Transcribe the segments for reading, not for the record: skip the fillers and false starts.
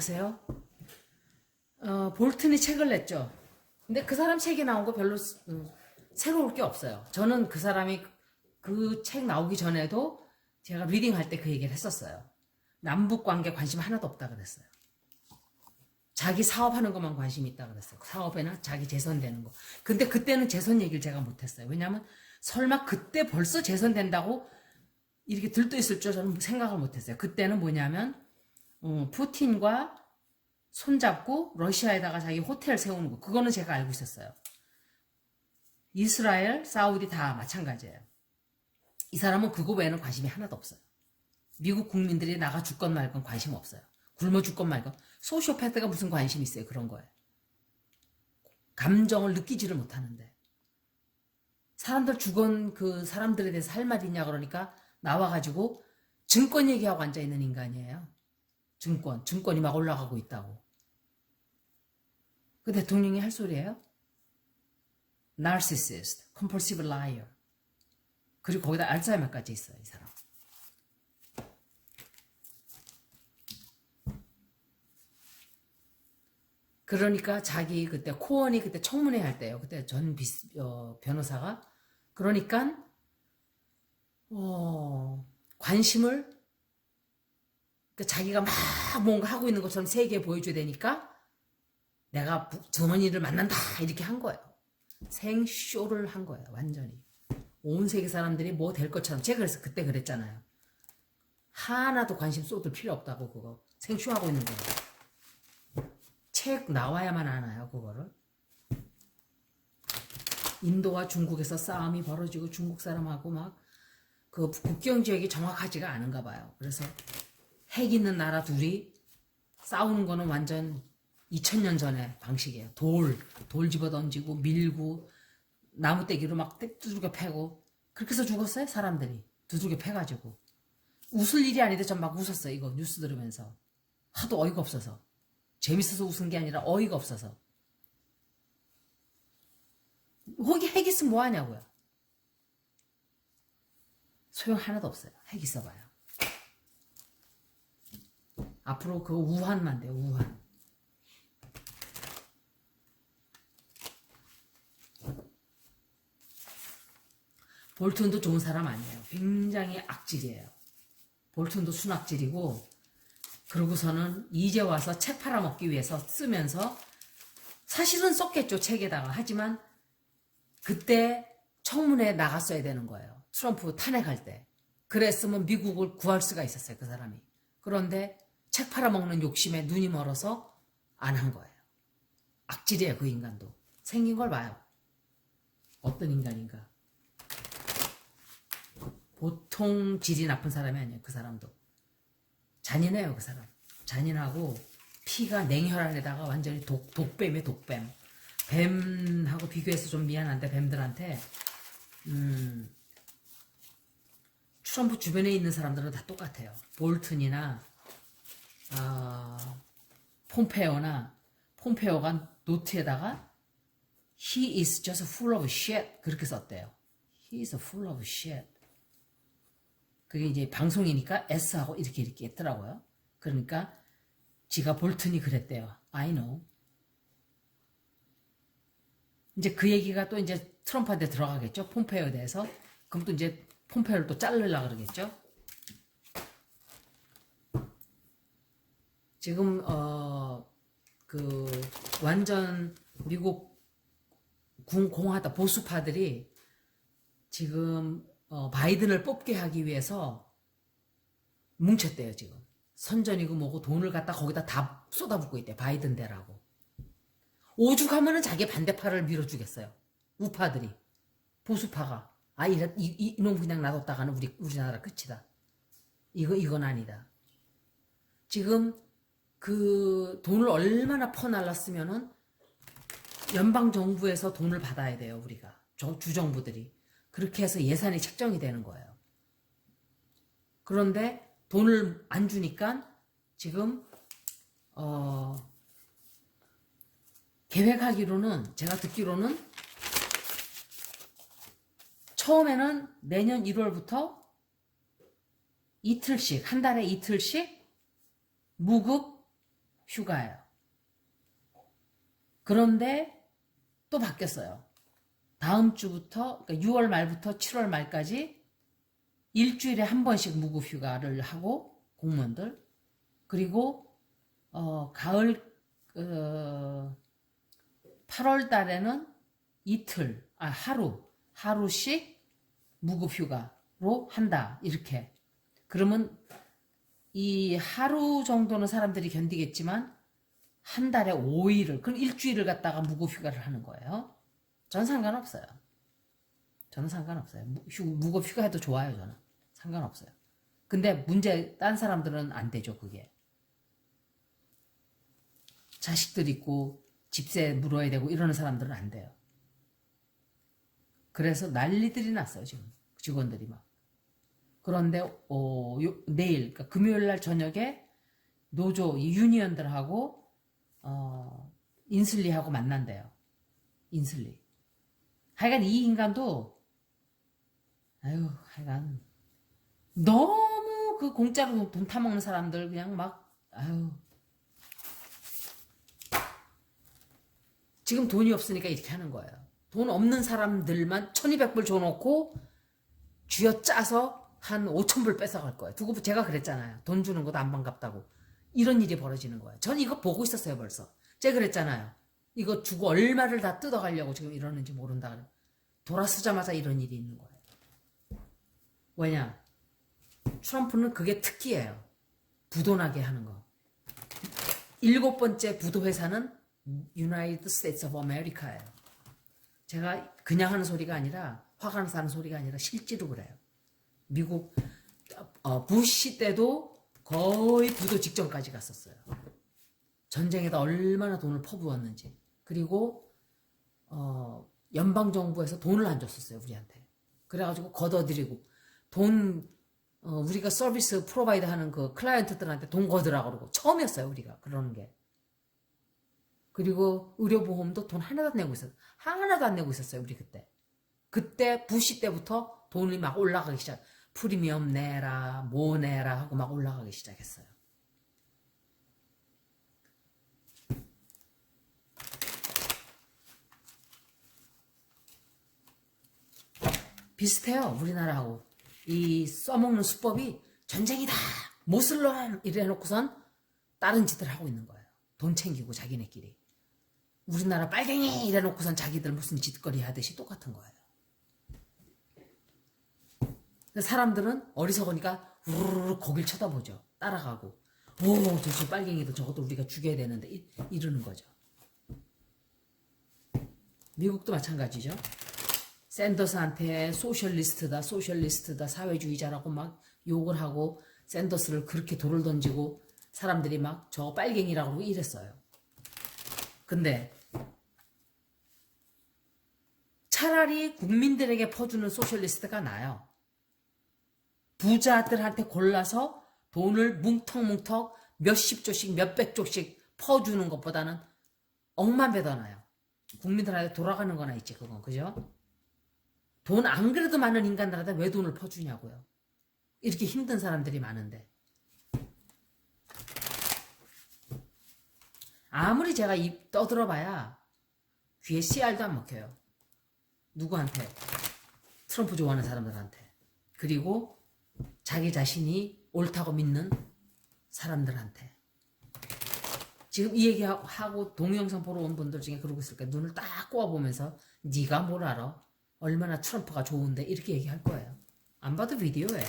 아세요? 볼튼이 책을 냈죠. 근데 그 사람 책이 나온 거 별로 새로울 게 없어요. 저는 그 사람이 그 책 나오기 전에도 제가 리딩할 때 그 얘기를 했었어요. 남북 관계 관심 하나도 없다 그랬어요. 자기 사업하는 것만 관심이 있다 그랬어요. 사업에나 자기 재선 되는 거. 근데 그때는 재선 얘기를 제가 못했어요. 왜냐하면 설마 그때 벌써 재선 된다고 이렇게 들떠 있을 줄 저는 생각을 못했어요. 그때는 뭐냐면 푸틴과 손잡고 러시아에다가 자기 호텔 세우는 거. 그거는 제가 알고 있었어요. 이스라엘, 사우디 다 마찬가지예요. 이 사람은 그거 외에는 관심이 하나도 없어요. 미국 국민들이 나가 죽건 말건 관심 없어요. 굶어 죽건 말건. 소시오패드가 무슨 관심 있어요. 그런 거에. 감정을 느끼지를 못하는데. 사람들 죽은 그 사람들에 대해서 할 말 있냐 그러니까 나와가지고 증권 얘기하고 앉아있는 인간이에요. 증권이 막 올라가고 있다고. 그 대통령이 할 소리예요? Narcissist, compulsive liar. 그리고 거기다 알츠하이머까지 있어요, 이 사람. 그러니까 자기 그때 코언이 그때 청문회 할 때요. 그때 전 변호사가 그러니까 관심을 그러니까 자기가 막 뭔가 하고 있는 것처럼 세계에 보여줘야 되니까 내가 전원이를 만난다 이렇게 한 거예요. 생쇼를 한 거예요. 완전히. 온 세계 사람들이 뭐 될 것처럼. 제가 그래서 그때 그랬잖아요. 하나도 관심 쏟을 필요 없다고 그거. 생쇼하고 있는 거예요. 책 나와야만 하나요 그거를. 인도와 중국에서 싸움이 벌어지고 중국 사람하고 막 그 국경 지역이 정확하지가 않은가 봐요. 그래서 핵 있는 나라 둘이 싸우는 거는 완전 2000년 전의 방식이에요. 돌 집어 던지고 밀고 나무떼기로 막 두들겨 패고 그렇게 해서 죽었어요 사람들이. 두들겨 패가지고. 웃을 일이 아닌데 전 막 웃었어요. 이거 뉴스 들으면서. 하도 어이가 없어서. 재밌어서 웃은 게 아니라 어이가 없어서. 거기 핵 있으면 뭐 하냐고요. 소용 하나도 없어요. 핵 있어봐요. 앞으로 그 우한만 돼요. 우한. 볼튼도 좋은 사람 아니에요. 굉장히 악질이에요. 볼튼도 순악질이고 그러고서는 이제 와서 책 팔아먹기 위해서 쓰면서 사실은 썼겠죠. 책에다가. 하지만 그때 청문회에 나갔어야 되는 거예요. 트럼프 탄핵할 때. 그랬으면 미국을 구할 수가 있었어요. 그 사람이. 그런데 책 팔아먹는 욕심에 눈이 멀어서 안 한 거예요. 악질이에요. 그 인간도. 생긴 걸 봐요. 어떤 인간인가. 보통 질이 나쁜 사람이 아니에요. 그 사람도. 잔인해요. 그 사람. 잔인하고 피가 냉혈안에다가 완전히 독뱀이에요. 독뱀. 뱀하고 비교해서 좀 미안한데 뱀들한테 트럼프 주변에 있는 사람들은 다 똑같아요. 볼튼이나 폼페오가 노트에다가 He is just full of shit 그렇게 썼대요. He is full of shit. 그게 이제 방송이니까 S하고 이렇게 했더라고요. 그러니까 지가 볼튼이 그랬대요. I know. 이제 그 얘기가 또 이제 트럼프한테 들어가겠죠. 폼페이오에 대해서. 그럼 또 이제 폼페이오를 또 자르려고 그러겠죠. 지금 그 완전 미국 공화당 보수파들이 지금 바이든을 뽑게 하기 위해서 뭉쳤대요. 지금 선전이고 뭐고 돈을 갖다 거기다 다 쏟아붓고 있대. 바이든 대라고. 오죽하면은 자기 반대파를 밀어주겠어요. 우파들이. 보수파가. 이놈 그냥 놔뒀다가는 우리나라 끝이다. 이건 아니다. 지금 그 돈을 얼마나 퍼날랐으면은 연방정부에서 돈을 받아야 돼요. 우리가. 주정부들이. 그렇게 해서 예산이 책정이 되는 거예요. 그런데 돈을 안 주니까 지금 계획하기로는 제가 듣기로는 처음에는 내년 1월부터 이틀씩 한 달에 이틀씩 무급 휴가예요. 그런데 또 바뀌었어요. 다음 주부터, 그러니까 6월 말부터 7월 말까지 일주일에 한 번씩 무급 휴가를 하고, 공무원들. 그리고, 가을, 8월 달에는 이틀, 하루씩 무급 휴가로 한다. 이렇게. 그러면 이 하루 정도는 사람들이 견디겠지만, 한 달에 5일을, 그럼 일주일을 갖다가 무급 휴가를 하는 거예요. 전 상관없어요. 저는 상관없어요. 무급 휴가 해도 좋아요, 저는. 상관없어요. 근데 문제, 딴 사람들은 안 되죠, 그게. 자식들 있고, 집세 물어야 되고, 이러는 사람들은 안 돼요. 그래서 난리들이 났어요, 지금. 직원들이 막. 그런데, 내일, 그러니까 금요일 날 저녁에 노조, 유니언들하고, 인슬리하고 만난대요. 인슬리. 하여간 이 인간도, 하여간, 너무 그 공짜로 돈 타먹는 사람들 그냥 막, 지금 돈이 없으니까 이렇게 하는 거예요. 돈 없는 사람들만 1200불 줘놓고 쥐어짜서 한 5000불 뺏어갈 거예요. 두고 제가 그랬잖아요. 돈 주는 것도 안 반갑다고. 이런 일이 벌어지는 거예요. 전 이거 보고 있었어요, 벌써. 제가 그랬잖아요. 이거 주고 얼마를 다 뜯어가려고 지금 이러는지 모른다. 돌아서자마자 이런 일이 있는 거예요. 왜냐? 트럼프는 그게 특기예요. 부도나게 하는 거. 7번째 부도 회사는 United States of America예요. 제가 그냥 하는 소리가 아니라 화가 나서 하는 소리가 아니라 실제로 그래요. 미국 부시 때도 거의 부도 직전까지 갔었어요. 전쟁에다 얼마나 돈을 퍼부었는지. 그리고 연방정부에서 돈을 안 줬었어요, 우리한테. 그래가지고 걷어들이고 우리가 서비스 프로바이더 하는 그 클라이언트들한테 돈 걷으라고 그러고 처음이었어요, 우리가 그러는 게. 그리고 의료보험도 돈 하나도 안 내고 있었어요. 하나도 안 내고 있었어요, 우리 그때. 그때 부시 때부터 돈이 막 올라가기 시작. 프리미엄 내라, 뭐 내라 하고 막 올라가기 시작했어요. 비슷해요, 우리나라하고. 이 써먹는 수법이 전쟁이다, 모슬럼 이래 놓고선 다른 짓을 하고 있는 거예요. 돈 챙기고 자기네끼리. 우리나라 빨갱이 이래 놓고선 자기들 무슨 짓거리 하듯이 똑같은 거예요. 사람들은 어리석으니까 우르르 거길 쳐다보죠. 따라가고. 저 빨갱이도 저것도 우리가 죽여야 되는데 이러는 거죠. 미국도 마찬가지죠. 샌더스한테 소셜리스트다 사회주의자라고 막 욕을 하고 샌더스를 그렇게 돌을 던지고 사람들이 막 저 빨갱이라고 그러고 이랬어요. 근데 차라리 국민들에게 퍼주는 소셜리스트가 나아요. 부자들한테 골라서 돈을 뭉텅뭉텅 몇십 조씩 몇백 조씩 퍼주는 것보다는 억만 배 더 나아요. 국민들한테 돌아가는 거나 있지, 그건. 그죠? 돈 안 그래도 많은 인간들한테 왜 돈을 퍼주냐고요. 이렇게 힘든 사람들이 많은데. 아무리 제가 입 떠들어봐야 귀에 씨알도 안 먹혀요. 누구한테? 트럼프 좋아하는 사람들한테. 그리고 자기 자신이 옳다고 믿는 사람들한테. 지금 이 얘기하고 동영상 보러 온 분들 중에 그러고 있을 거예요. 눈을 딱 꼬아보면서 네가 뭘 알아? 얼마나 트럼프가 좋은데 이렇게 얘기할 거예요. 안 봐도 비디오예요.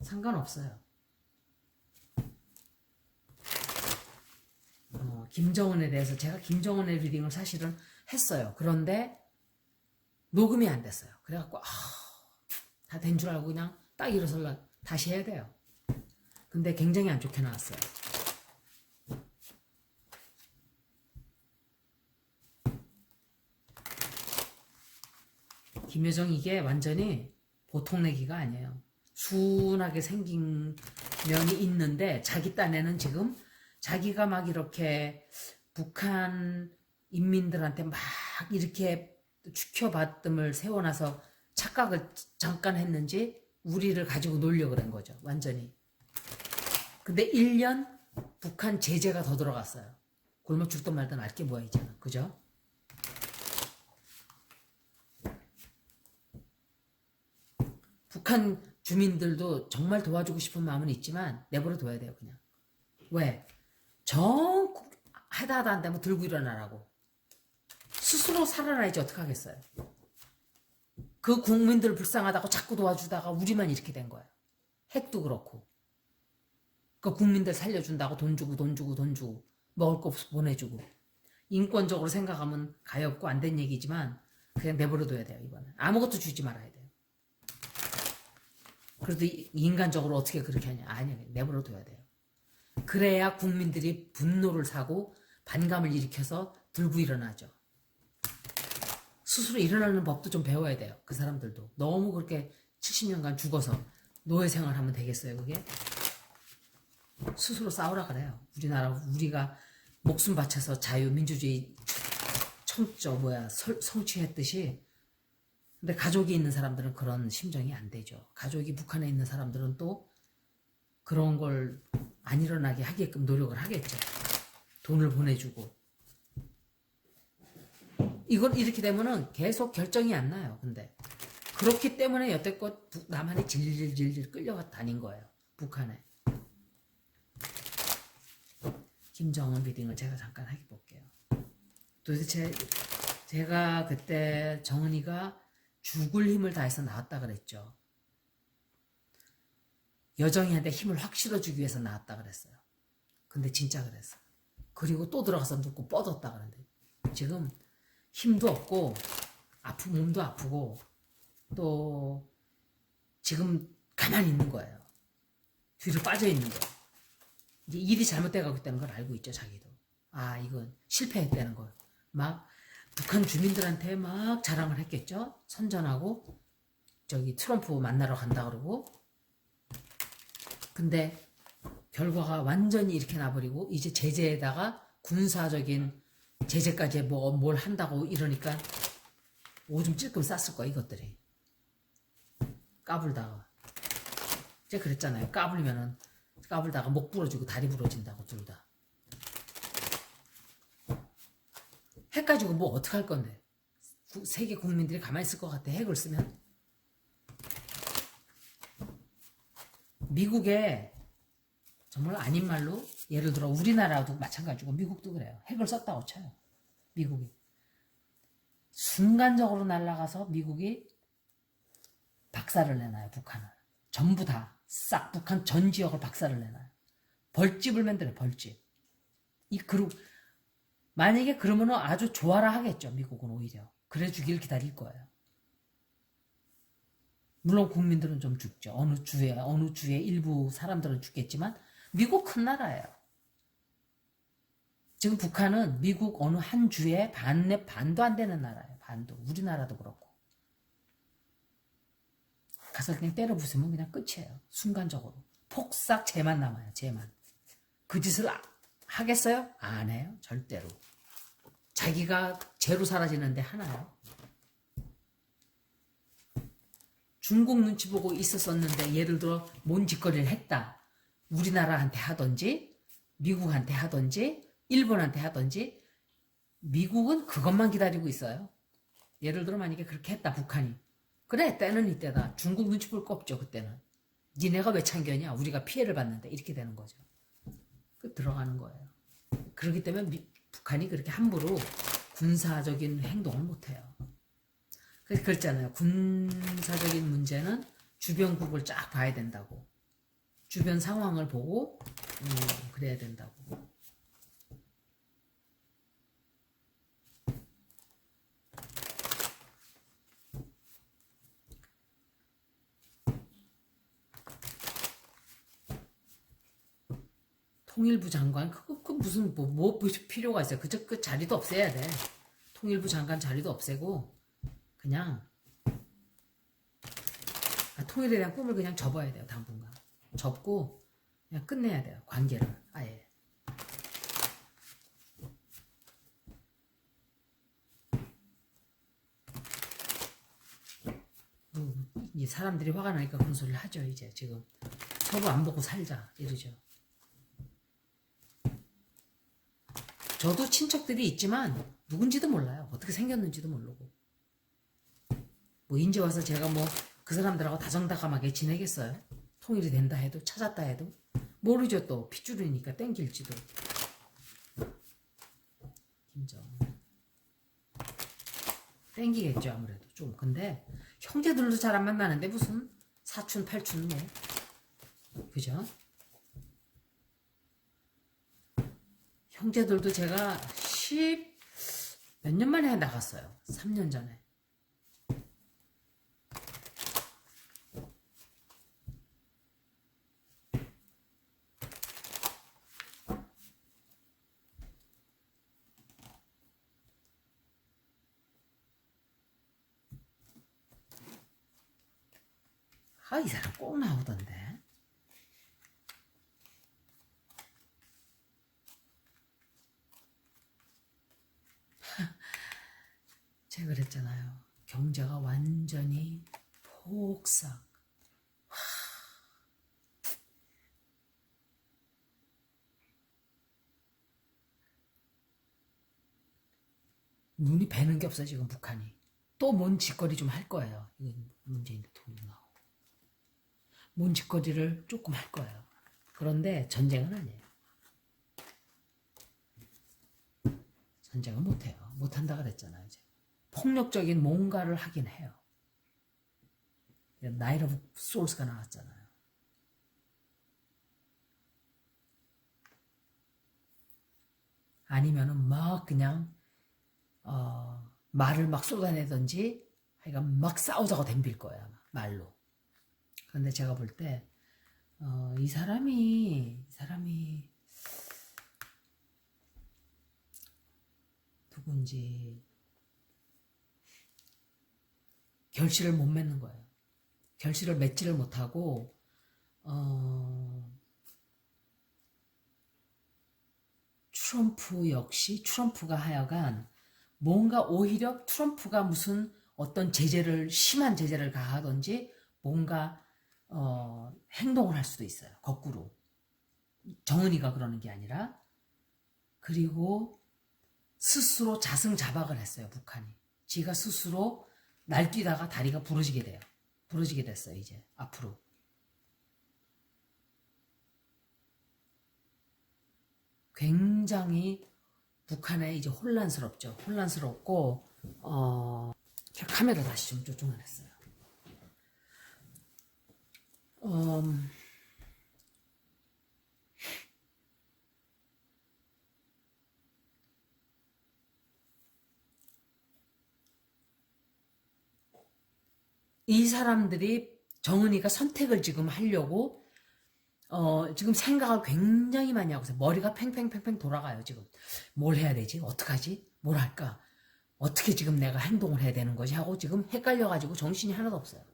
상관없어요. 김정은에 대해서 제가 김정은의 리딩을 사실은 했어요. 그런데 녹음이 안 됐어요. 그래갖고 다 된 줄 알고 그냥 딱 일어설라 다시 해야 돼요. 근데 굉장히 안 좋게 나왔어요. 김여정 이게 완전히 보통 내기가 아니에요. 순하게 생긴 면이 있는데 자기 딴에는 지금 자기가 막 이렇게 북한 인민들한테 막 이렇게 지켜봤음을 세워놔서 착각을 잠깐 했는지 우리를 가지고 놀려고 그런 거죠. 완전히. 근데 1년 북한 제재가 더 들어갔어요. 굶어 죽든 말든 알 게 뭐야 이제는. 그죠? 북한 주민들도 정말 도와주고 싶은 마음은 있지만 내버려 둬야 돼요 그냥. 왜? 정 하다 안 되면 들고 일어나라고. 스스로 살아나야지 어떡하겠어요. 그 국민들 불쌍하다고 자꾸 도와주다가 우리만 이렇게 된 거예요. 핵도 그렇고. 그 국민들 살려준다고 돈 주고 먹을 거 보내주고. 인권적으로 생각하면 가엾고 안 된 얘기지만 그냥 내버려둬야 돼요 이거는. 아무것도 주지 말아야 돼요. 그래도 인간적으로 어떻게 그렇게 하냐. 아니요, 내버려둬야 돼요. 그래야 국민들이 분노를 사고 반감을 일으켜서 들고 일어나죠. 스스로 일어나는 법도 좀 배워야 돼요. 그 사람들도. 너무 그렇게 70년간 죽어서 노예 생활하면 되겠어요 그게? 스스로 싸우라 그래요. 우리가 목숨 바쳐서 자유 민주주의 성취했듯이. 근데 가족이 있는 사람들은 그런 심정이 안 되죠. 가족이 북한에 있는 사람들은 또 그런 걸 안 일어나게 하게끔 노력을 하겠죠. 돈을 보내주고. 이걸 이렇게 되면은 계속 결정이 안 나요. 근데 그렇기 때문에 여태껏 남한이 질질 끌려가 다닌 거예요. 북한에. 김정은 리딩을 제가 잠깐 해볼게요. 도대체 제가 그때 정은이가 죽을 힘을 다해서 나왔다 그랬죠. 여정이한테 힘을 확 실어주기 위해서 나왔다 그랬어요. 근데 진짜 그랬어. 그리고 또 들어가서 눕고 뻗었다 그러는데 지금 힘도 없고 몸도 아프고 또 지금 가만히 있는 거예요. 뒤로 빠져 있는 거예요. 이제 일이 잘못돼가고 있다는 걸 알고 있죠, 자기도. 아, 이건 실패했다는 걸. 막 북한 주민들한테 막 자랑을 했겠죠. 선전하고 저기 트럼프 만나러 간다 그러고. 근데 결과가 완전히 이렇게 나버리고 이제 제재에다가 군사적인 제재까지 뭘 한다고 이러니까 오줌 찔끔 쌌을 거야 이것들이. 까불다가 이제 그랬잖아요. 까불다가 목 부러지고 다리 부러진다고 둘 다. 핵 가지고 뭐 어떡할 건데. 세계 국민들이 가만히 있을 것 같아 핵을 쓰면. 미국에 정말 아닌 말로 예를 들어 우리나라도 마찬가지고 미국도 그래요. 핵을 썼다고 쳐요. 미국이. 순간적으로 날아가서 미국이 박살을 내놔요. 북한을. 전부 다 싹 북한 전 지역을 박살을 내놔요. 벌집을 만들어요. 벌집. 만약에 그러면 아주 좋아라 하겠죠. 미국은 오히려. 그래 주길 기다릴 거예요. 물론 국민들은 좀 죽죠. 어느 주에 일부 사람들은 죽겠지만 미국 큰 나라예요. 지금 북한은 미국 어느 한 주에 반도 안 되는 나라예요. 반도. 우리나라도 그렇고. 가서 그냥 때려 부수면 그냥 끝이에요. 순간적으로. 폭삭 쟤만 남아요. 쟤만. 그 짓을 하겠어요? 안 해요. 절대로. 자기가 쟤로 사라지는데 하나요. 중국 눈치 보고 있었었는데 예를 들어 뭔 짓거리를 했다. 우리나라한테 하든지 미국한테 하든지 일본한테 하든지 미국은 그것만 기다리고 있어요. 예를 들어 만약에 그렇게 했다 북한이. 그래 때는 이때다. 중국 눈치 볼 거 없죠 그때는. 니네가 왜 참견이냐. 우리가 피해를 봤는데 이렇게 되는 거죠. 들어가는 거예요. 그렇기 때문에 북한이 그렇게 함부로 군사적인 행동을 못해요. 그래서 그랬잖아요. 군사적인 문제는 주변국을 쫙 봐야 된다고. 주변 상황을 보고 그래야 된다고. 통일부 장관 그 무슨 뭐 필요가 있어요. 그 자리도 없애야 돼. 통일부 장관 자리도 없애고 그냥 통일에 대한 꿈을 그냥 접어야 돼요. 당분간 접고 그냥 끝내야 돼요. 관계를 아예. 이 사람들이 화가 나니까 그런 소리를 하죠. 이제 지금 서로 안 보고 살자 이러죠. 저도 친척들이 있지만 누군지도 몰라요. 어떻게 생겼는지도 모르고. 뭐 인제 와서 제가 뭐 그 사람들하고 다정다감하게 지내겠어요? 통일이 된다 해도 찾았다 해도 모르죠. 또 핏줄이니까 땡길지도. 김정 땡기겠죠 아무래도 좀. 근데 형제들도 잘 안 만나는데 무슨 사촌 팔촌 뭐 그죠? 형제들도 제가 10 몇 년 만에 나갔어요. 3년 전에. 아, 이 사람 꼭 나오던데. 제가 그랬잖아요. 경제가 완전히 폭삭. 눈이 배는 게 없어요, 지금 북한이. 또 뭔 짓거리 좀 할 거예요. 이건 문재인 대통령 나오고. 뭔 짓거리를 조금 할 거예요. 그런데 전쟁은 아니에요. 전쟁은 못해요. 못한다 그랬잖아요, 이제. 폭력적인 뭔가를 하긴 해요. 나이트 오브 소울스가 나왔잖아요. 아니면은 막 그냥 말을 막 쏟아내든지 하여간 막 싸우자고 덤빌 거예요, 아마, 말로. 그런데 제가 볼 때 이 사람이 누군지 결실을 못 맺는 거예요. 결실을 맺지를 못하고 트럼프 역시 트럼프가 하여간 뭔가 오히려 트럼프가 무슨 어떤 제재를 심한 제재를 가하든지 뭔가 행동을 할 수도 있어요. 거꾸로. 정은이가 그러는 게 아니라. 그리고 스스로 자승자박을 했어요. 북한이. 지가 스스로 날뛰다가 다리가 부러지게 돼요. 부러지게 됐어요. 이제 앞으로. 굉장히 북한에 이제 혼란스럽죠. 혼란스럽고 제가 카메라 다시 좀 조정해놨어요. 이 사람들이 정은이가 선택을 지금 하려고 지금 생각을 굉장히 많이 하고 있어요. 머리가 팽팽팽팽 돌아가요. 지금 뭘 해야 되지? 어떡하지? 뭘 할까? 어떻게 지금 내가 행동을 해야 되는 거지? 하고 지금 헷갈려가지고 정신이 하나도 없어요.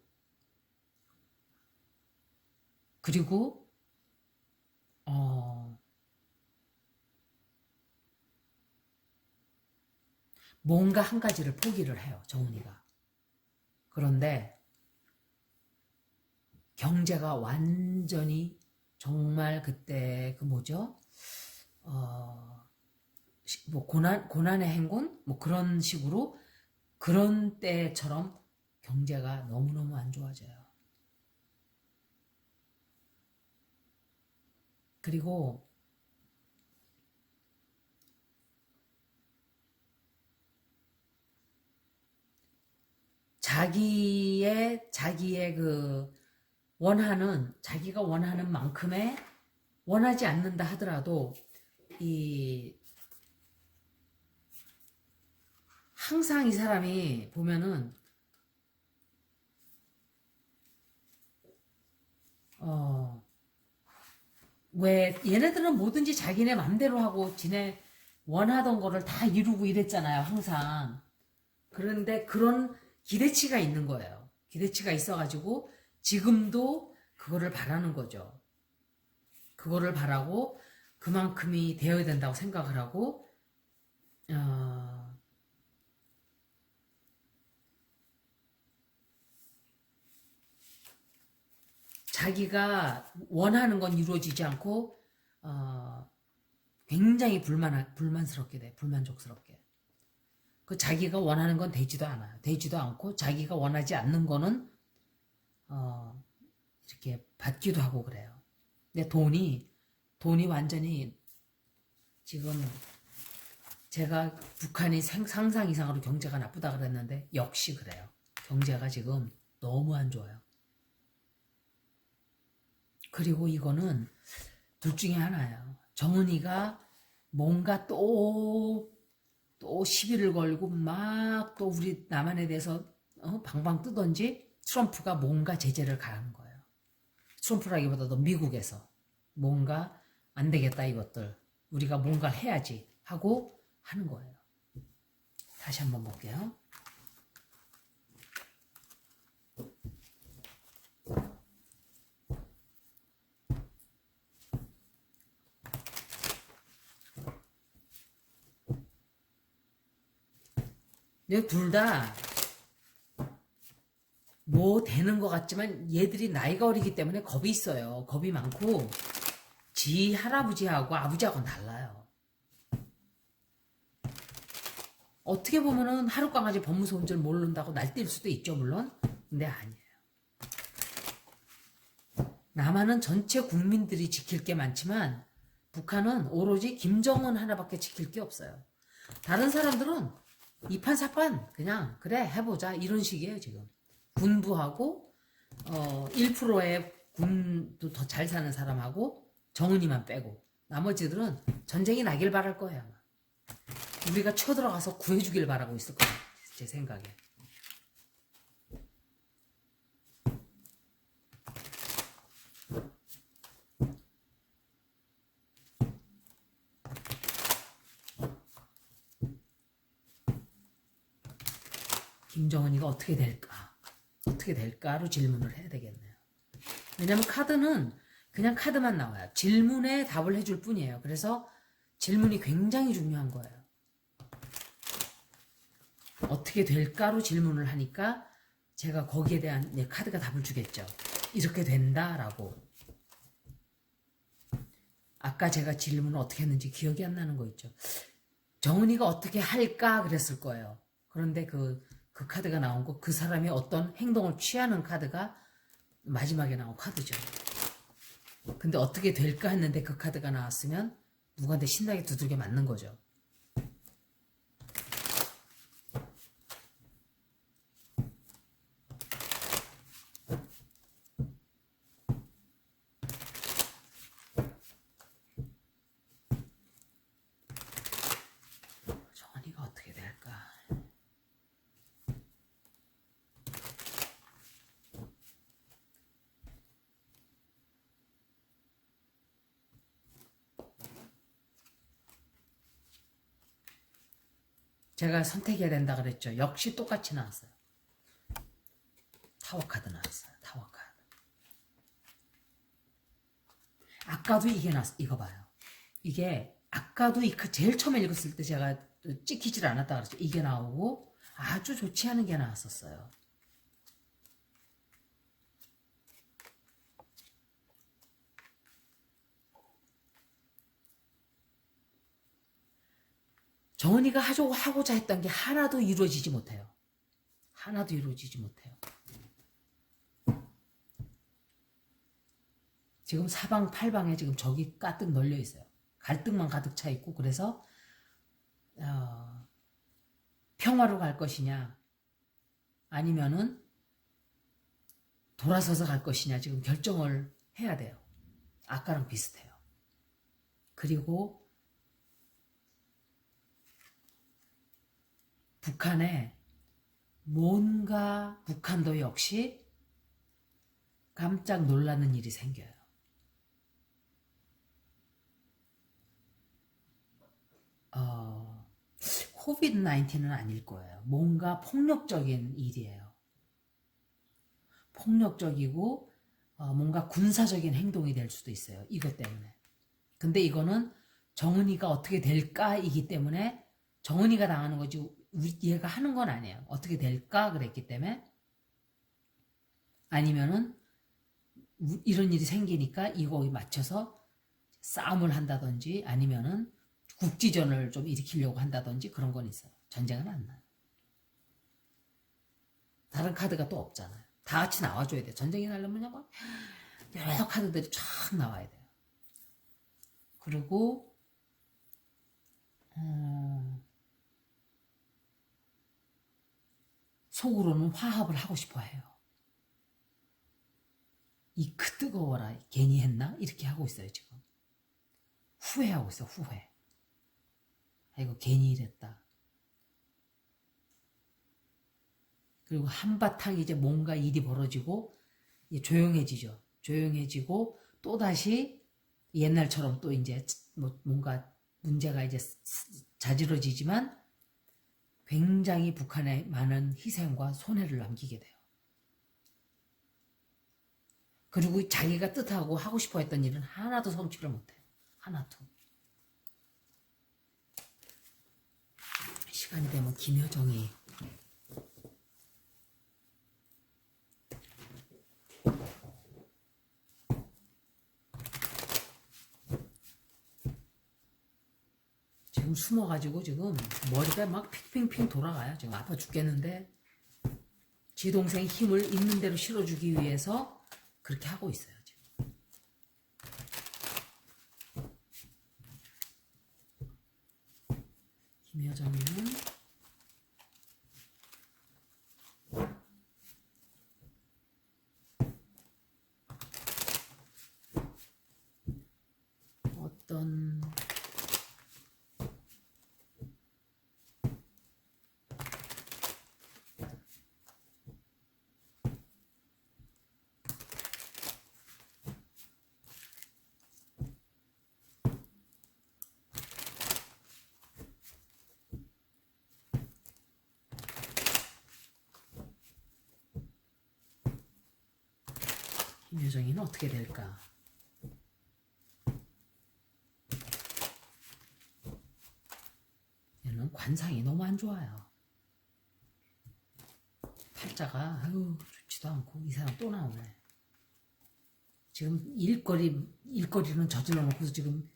그리고 뭔가 한 가지를 포기를 해요. 정은이가. 그런데 경제가 완전히 정말 그때 그 뭐죠? 뭐 고난의 행군? 뭐 그런 식으로 그런 때처럼 경제가 너무너무 안 좋아져요. 그리고 자기의 그 자기가 원하는 만큼의 원하지 않는다 하더라도 항상 이 사람이 보면은 왜 얘네들은 뭐든지 자기네 맘대로 하고 지네 원하던 거를 다 이루고 이랬잖아요, 항상. 그런데 그런 기대치가 있는 거예요. 기대치가 있어가지고 지금도 그거를 바라는 거죠. 그거를 바라고 그만큼이 되어야 된다고 생각을 하고 자기가 원하는 건 이루어지지 않고 굉장히 불만스럽게 돼. 불만족스럽게. 그 자기가 원하는 건 되지도 않아요. 되지도 않고 자기가 원하지 않는 거는 이렇게 받기도 하고 그래요. 근데 돈이 완전히 지금 제가 북한이 상상 이상으로 경제가 나쁘다 그랬는데 역시 그래요. 경제가 지금 너무 안 좋아요. 그리고 이거는 둘 중에 하나예요. 정은이가 뭔가 또 시비를 걸고 막 또 우리 남한에 대해서 방방 뜨던지 트럼프가 뭔가 제재를 가하는 거예요. 트럼프라기보다도 미국에서 뭔가 안 되겠다 이것들 우리가 뭔가 해야지 하고 하는 거예요. 다시 한번 볼게요. 둘 다 뭐 되는 것 같지만 얘들이 나이가 어리기 때문에 겁이 있어요. 겁이 많고 지 할아버지하고 아버지하고는 달라요. 어떻게 보면은 하룻강아지 법무소인 줄 모른다고 날뛸 수도 있죠 물론. 근데 아니에요. 남한은 전체 국민들이 지킬 게 많지만 북한은 오로지 김정은 하나밖에 지킬 게 없어요. 다른 사람들은 이판사판 그냥 그래 해보자 이런 식이에요 지금. 군부하고 1%의 군도 더 잘 사는 사람하고 정은이만 빼고 나머지들은 전쟁이 나길 바랄 거예요 아마. 우리가 쳐들어가서 구해주길 바라고 있을 거예요 제 생각에. 김정은이가 어떻게 될까? 어떻게 될까로 질문을 해야 되겠네요. 왜냐면 카드는 그냥 카드만 나와요. 질문에 답을 해줄 뿐이에요. 그래서 질문이 굉장히 중요한 거예요. 어떻게 될까로 질문을 하니까 제가 거기에 대한 카드가 답을 주겠죠. 이렇게 된다라고. 아까 제가 질문을 어떻게 했는지 기억이 안 나는 거 있죠. 정은이가 어떻게 할까 그랬을 거예요. 그런데 그 카드가 나온 거, 그 사람이 어떤 행동을 취하는 카드가 마지막에 나온 카드죠. 근데 어떻게 될까 했는데 그 카드가 나왔으면 누구한테 신나게 두들겨 맞는 거죠. 정은이가 어떻게 될까? 제가 선택해야 된다 그랬죠. 역시 똑같이 나왔어요. 타워 카드 나왔어요. 타워 카드. 아까도 이게 나왔어. 이거 봐요. 이게 아까도 제일 처음에 읽었을 때 제가 찍히질 않았다 그랬죠. 이게 나오고 아주 좋지 않은 게 나왔었어요. 정은이가 하고자 했던 게 하나도 이루어지지 못해요. 하나도 이루어지지 못해요. 지금 사방팔방에 지금 적이 가득 널려 있어요. 갈등만 가득 차 있고 그래서 평화로 갈 것이냐 아니면은 돌아서서 갈 것이냐 지금 결정을 해야 돼요. 아까랑 비슷해요. 그리고 북한에 뭔가 북한도 역시 깜짝 놀라는 일이 생겨요. 코비드-19는 아닐 거예요. 뭔가 폭력적인 일이에요. 폭력적이고 뭔가 군사적인 행동이 될 수도 있어요. 이것 때문에. 근데 이거는 정은이가 어떻게 될까이기 때문에 정은이가 당하는 거지 얘가 하는 건 아니에요. 어떻게 될까 그랬기 때문에. 아니면은 이런 일이 생기니까 이거에 맞춰서 싸움을 한다든지 아니면은 국지전을 좀 일으키려고 한다든지 그런 건 있어요. 전쟁은 안 나요. 다른 카드가 또 없잖아요. 다 같이 나와줘야 돼요. 전쟁이 나려면 막 여러 카드들이 쫙 나와야 돼요. 그리고 속으로는 화합을 하고 싶어 해요. 뜨거워라 괜히 했나? 이렇게 하고 있어요. 지금 후회하고 있어. 후회. 아이고 괜히 이랬다. 그리고 한바탕 이제 뭔가 일이 벌어지고 이제 조용해지죠. 조용해지고 또다시 옛날처럼 또 이제 뭔가 문제가 이제 자지러지지만 굉장히 북한에 많은 희생과 손해를 남기게 돼요. 그리고 자기가 뜻하고 하고 싶어 했던 일은 하나도 성취를 못해요. 하나도. 시간이 되면 김여정이 지금 숨어가지고 지금 머리가 막 핑핑핑 돌아가요. 지금 아파 죽겠는데 지 동생 힘을 있는 대로 실어주기 위해서 그렇게 하고 있어요. 지금. 김여정이는 어떤 김여정이는 어떻게 될까? 얘는 관상이 너무 안 좋아요. 팔자가 아유 좋지도 않고 이 사람 또 나오네. 지금 일거리는 저질러 놓고서 지금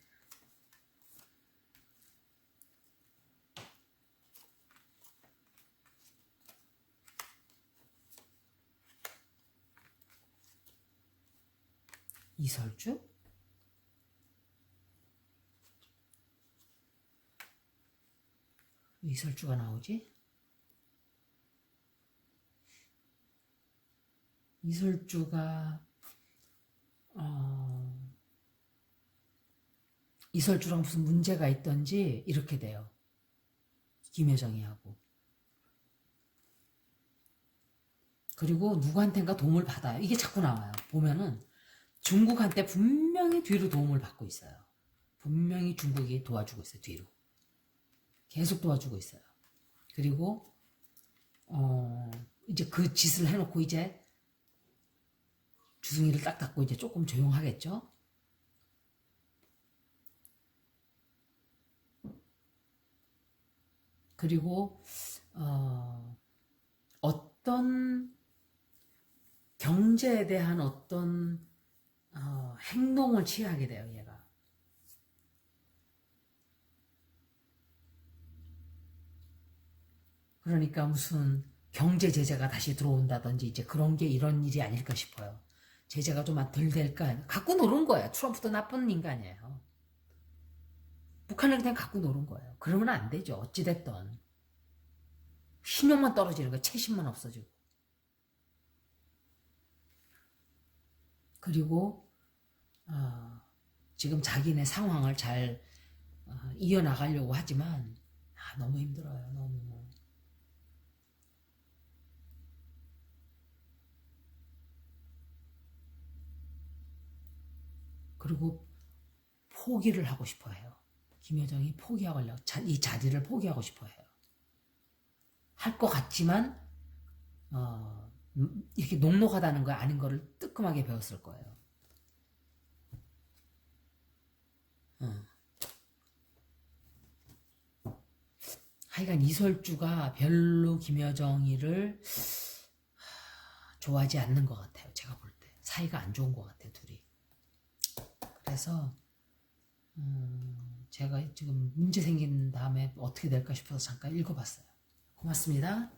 이설주? 이설주가 나오지? 이설주가 이설주랑 무슨 문제가 있던지 이렇게 돼요. 김여정이하고. 그리고 누구한텐가 도움을 받아요. 이게 자꾸 나와요. 보면은 중국한테 분명히 뒤로 도움을 받고 있어요. 분명히 중국이 도와주고 있어요. 뒤로. 계속 도와주고 있어요. 그리고 이제 그 짓을 해놓고 이제 주둥이를 딱 닫고 이제 조금 조용하겠죠. 그리고 어떤 경제에 대한 어떤 행동을 취하게 돼요. 얘가. 그러니까 무슨 경제 제재가 다시 들어온다든지 이제 그런 게 이런 일이 아닐까 싶어요. 제재가 좀 덜 될까? 갖고 노는 거예요. 트럼프도 나쁜 인간이에요. 북한을 그냥 갖고 노는 거예요. 그러면 안 되죠. 어찌됐든. 신용만 떨어지는 거예요. 채심만 없어지고. 그리고 지금 자기네 상황을 잘 이어나가려고 하지만 너무 힘들어요. 너무. 그리고 포기를 하고 싶어 해요. 김여정이 포기하려고 이 자리를 포기하고 싶어 해요. 할 것 같지만 이렇게 녹록하다는 거 아닌 거를 뜨끔하게 배웠을 거예요. 하여간 이설주가 별로 김여정이를 좋아하지 않는 것 같아요. 제가 볼 때. 사이가 안 좋은 것 같아요. 둘이. 그래서 제가 지금 문제 생긴 다음에 어떻게 될까 싶어서 잠깐 읽어봤어요. 고맙습니다.